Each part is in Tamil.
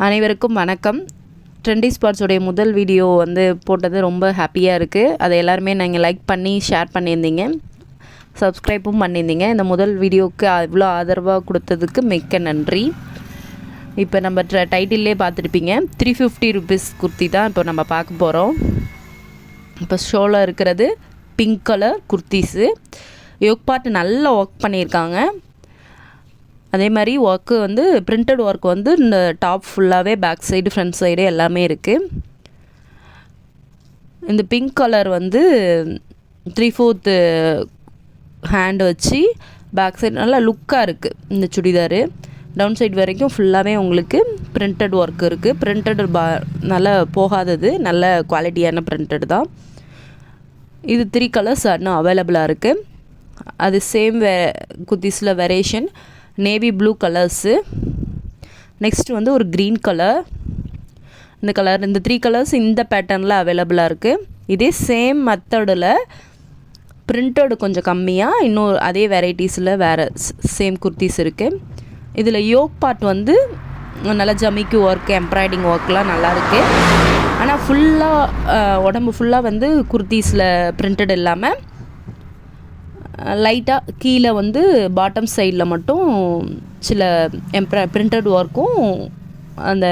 அனைவருக்கும் வணக்கம். ட்ரெண்டி ஸ்பாட்ஸோடைய முதல் வீடியோ போட்டது ரொம்ப ஹாப்பியாக இருக்குது. அதை எல்லாருமே நீங்கள் லைக் பண்ணி ஷேர் பண்ணியிருந்தீங்க, சப்ஸ்கிரைப்பும் பண்ணியிருந்தீங்க. இந்த முதல் வீடியோவுக்கு இவ்வளோ ஆதரவாக கொடுத்ததுக்கு மிக்க நன்றி. இப்போ நம்ம டைட்டில்லே பார்த்துருப்பீங்க, 350 rupees குர்த்தி தான் இப்போ நம்ம பார்க்க போகிறோம். இப்போ ஷோவில் இருக்கிறது pink colour kurtis. Yoke part நல்லா ஒர்க் பண்ணியிருக்காங்க. அதே மாதிரி ஒர்க்கு பிரிண்டட் ஒர்க் இந்த டாப் ஃபுல்லாகவே பேக் சைடு ஃப்ரண்ட் சைடு எல்லாமே இருக்குது. இந்த பிங்க் கலர் 3/4 ஹேண்ட் வச்சு பேக் சைடு நல்லா லுக்காக இருக்குது. இந்த சுடிதாரு டவுன் சைடு வரைக்கும் ஃபுல்லாகவே உங்களுக்கு பிரிண்டட் ஒர்க் இருக்குது. பிரிண்டட் நல்லா போகாதது, நல்ல குவாலிட்டியான பிரிண்டட் தான். இது 3 கலர்ஸ் இன்னும் அவைலபிளாக இருக்குது. அது சேம் குர்த்திஸில் variation navy blue colours. Next ஒரு க்ரீன் கலர். இந்த 3 கலர்ஸ் இந்த பேட்டர்னில் அவைலபிளாக இருக்குது. இதே சேம் மெத்தடில் பிரிண்டட் கொஞ்சம் கம்மியாக இன்னும் அதே வெரைட்டிஸில் வேறு சேம் குர்த்திஸ் இருக்குது. இதில் யோக் பார்ட் நல்லா ஜமிக்கி ஒர்க், எம்ப்ராய்டிங் ஒர்க்லாம் நல்லாயிருக்கு. ஆனால் ஃபுல்லாக உடம்பு ஃபுல்லாக குர்த்திஸில் பிரிண்டட் இல்லாமல் லைட்டாக கீழே பாட்டம் சைடில் மட்டும் சில பிரிண்டட் ஒர்க்கும், அந்த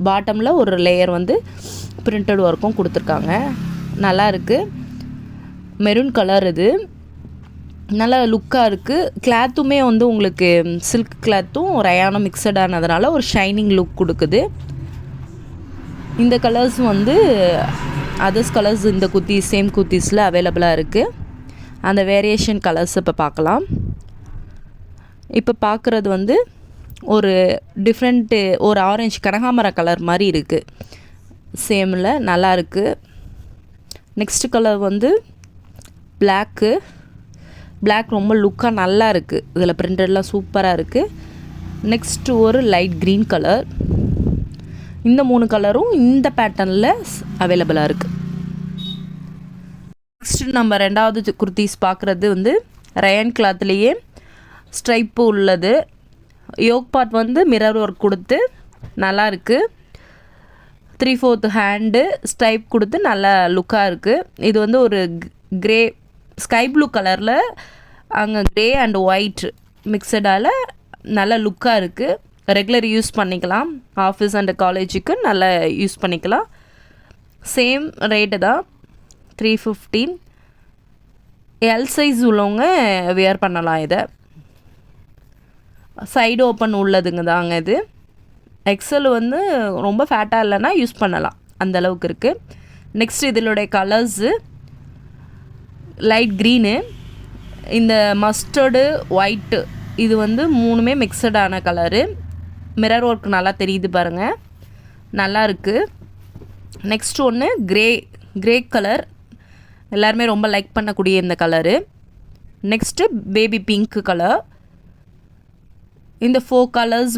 பாட்டமில் ஒரு லேயர் பிரிண்டட் ஒர்க்கும் கொடுத்துருக்காங்க. நல்லா இருக்குது. மெரூன் கலர் இது நல்லா லுக்காக இருக்குது. கிளாத்துமே உங்களுக்கு சில்க் கிளாத்தும் ரயானும் மிக்சடானதுனால ஒரு ஷைனிங் லுக் கொடுக்குது. இந்த கலர்ஸ் அதர்ஸ் கலர்ஸ் இந்த குர்த்திஸ் சேம் குர்த்திஸில் அவைலபிளாக இருக்குது. அந்த வேரியேஷன் கலர்ஸ் இப்போ பார்க்கலாம். இப்போ பார்க்குறது ஒரு டிஃப்ரெண்ட்டு, ஒரு ஆரஞ்சு கனகாமர கலர் மாதிரி இருக்குது. சேமில் நல்லா இருக்குது. நெக்ஸ்ட் கலர் பிளாக் ரொம்ப லுக்காக நல்லா இருக்குது. இதில் பிரிண்டட்லாம் சூப்பராக இருக்குது. நெக்ஸ்ட்டு ஒரு லைட் க்ரீன் கலர். இந்த 3 கலரும் இந்த பேட்டர்னில் அவைலபிளாக இருக்குது. நெக்ஸ்ட்டு நம்ம ரெண்டாவது குர்த்திஸ் பார்க்குறது ரயான் கிளாத்லேயே ஸ்ட்ரைப்பு உள்ளது. யோக் பார்ட் மிரர் ஒர்க் கொடுத்து நல்லா இருக்குது. 3/4 ஹேண்டு ஸ்ட்ரைப் கொடுத்து நல்லா லுக்காக இருக்குது. இது ஒரு க்ரே ஸ்கை ப்ளூ கலரில் அங்கே க்ரே அண்ட் ஒயிட் மிக்சடால் நல்லா லுக்காக இருக்குது. ரெகுலர் யூஸ் பண்ணிக்கலாம், ஆஃபீஸ் அண்ட் காலேஜுக்கு நல்லா யூஸ் பண்ணிக்கலாம். சேம் ரேட்டு தான், 350. எல் சைஸ் உள்ளவங்க வியர் பண்ணலாம். இதை சைடு ஓப்பன் உள்ளதுங்க தாங்க இது. எக்ஸல் ரொம்ப ஃபேட்டாக இல்லைன்னா யூஸ் பண்ணலாம், அந்தளவுக்கு இருக்குது. நெக்ஸ்ட் இதனுடைய கலர்ஸு லைட் க்ரீனு, இந்த மஸ்டர்டு ஒயிட்டு, இது 3மே மிக்சடான கலரு. மிரர் ஒர்க் நல்லா தெரியுது பாருங்கள், நல்லா இருக்குது. நெக்ஸ்ட் ஒன்று கிரே கலர், எல்லாருமே ரொம்ப லைக் பண்ணக்கூடிய இந்த colour. Next baby pink colour. இந்த 4 கலர்ஸ்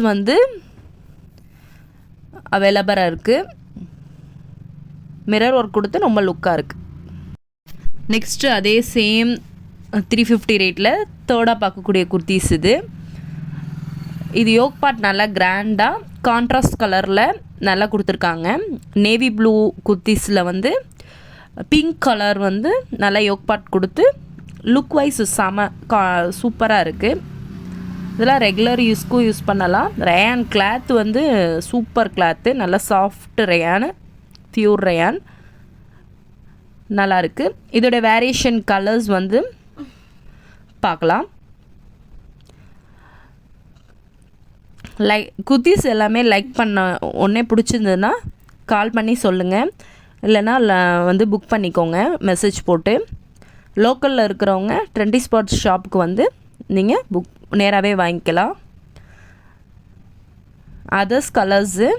அவைலபிளாக இருக்குது. மிரர் ஒர்க் கொடுத்து ரொம்ப லுக்காக இருக்குது. நெக்ஸ்ட்டு அதே சேம் 350 ரேட்டில் தேர்டாக பார்க்கக்கூடிய குர்த்திஸ் இது யோக் பார்ட் நல்லா கிராண்டாக கான்ட்ராஸ்ட் கலரில் நல்லா கொடுத்துருக்காங்க. நேவி ப்ளூ குர்த்திஸில் பிங்க் கலர் நல்லா யோக் பார்ட் கொடுத்து லுக் வைஸ் சூப்பராக இருக்குது. இதெல்லாம் ரெகுலர் யூஸ்க்கும் யூஸ் பண்ணலாம். ரயான் கிளாத் சூப்பர் கிளாத்து, நல்லா சாஃப்ட் ரயான், பியூர் ரயான், நல்லாயிருக்கு. இதோட வேரியேஷன் கலர்ஸ் பார்க்கலாம். குர்த்திஸ் எல்லாமே லைக் பண்ண ஒன்றே பிடிச்சிருந்ததுன்னா கால் பண்ணி சொல்லுங்கள், இல்லைன்னா புக் பண்ணிக்கோங்க மெசேஜ் போட்டு. லோக்கலில் இருக்கிறவங்க ட்ரெண்டி ஸ்பாட்ஸ் ஷாப்புக்கு நீங்கள் நேராகவே வாங்கிக்கலாம். அதர்ஸ் கலர்ஸு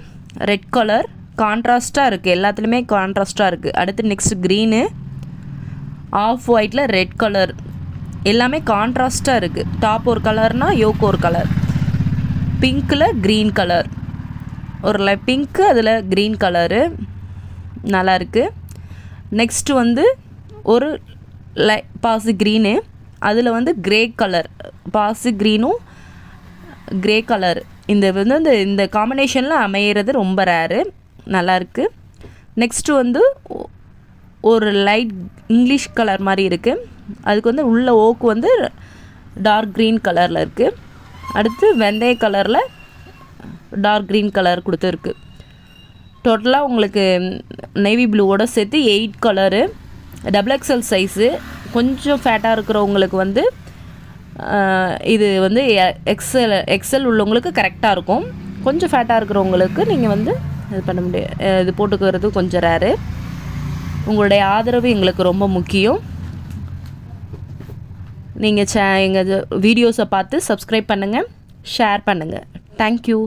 ரெட் கலர் கான்ட்ராஸ்ட்டாக இருக்குது, எல்லாத்துலேயுமே கான்ட்ராஸ்ட்டாக இருக்குது. அடுத்து நெக்ஸ்ட் க்ரீனு, ஆஃப் ஒயிட்டில் ரெட் கலர், எல்லாமே கான்ட்ராஸ்ட்டாக இருக்குது. டாப் ஒரு கலர்னால் யோக் ஒரு கலர், பிங்க்கில் க்ரீன் கலர், ஒரு பிங்க்கு அதில் க்ரீன் கலரு நல்லா இருக்குது. நெக்ஸ்ட்டு ஒரு பாசி க்ரீனு, அதில் க்ரே கலர், பாசி க்ரீனும் க்ரே கலர் இந்த வந்து இந்த காம்பினேஷனில் அமையிறது ரொம்ப ரேரு, நல்லாயிருக்கு. நெக்ஸ்ட்டு வந்து ஒரு லைட் இங்கிலீஷ் கலர் மாதிரி இருக்குது. அதுக்கு வந்து உள்ள ஓக்கு வந்து டார்க் க்ரீன் கலரில் இருக்குது. அடுத்து வெந்தய கலரில் டார்க் க்ரீன் கலர் கொடுத்துருக்கு. டோட்டலாக உங்களுக்கு நேவி ப்ளூவோட சேர்த்து 8 கலரு, XXL சைஸு. கொஞ்சம் ஃபேட்டாக இருக்கிறவங்களுக்கு வந்து இது வந்து எக்ஸல் உள்ளவங்களுக்கு கரெக்டாக இருக்கும். கொஞ்சம் ஃபேட்டாக இருக்கிறவங்களுக்கு நீங்கள் வந்து இது பண்ண முடியாது, இது போட்டுக்கிறது கொஞ்சம் ரேரு. உங்களுடைய ஆதரவு எங்களுக்கு ரொம்ப முக்கியம். நீங்கள் எங்கள் வீடியோஸை பார்த்து சப்ஸ்கிரைப் பண்ணுங்கள், ஷேர் பண்ணுங்கள். தேங்க்யூ.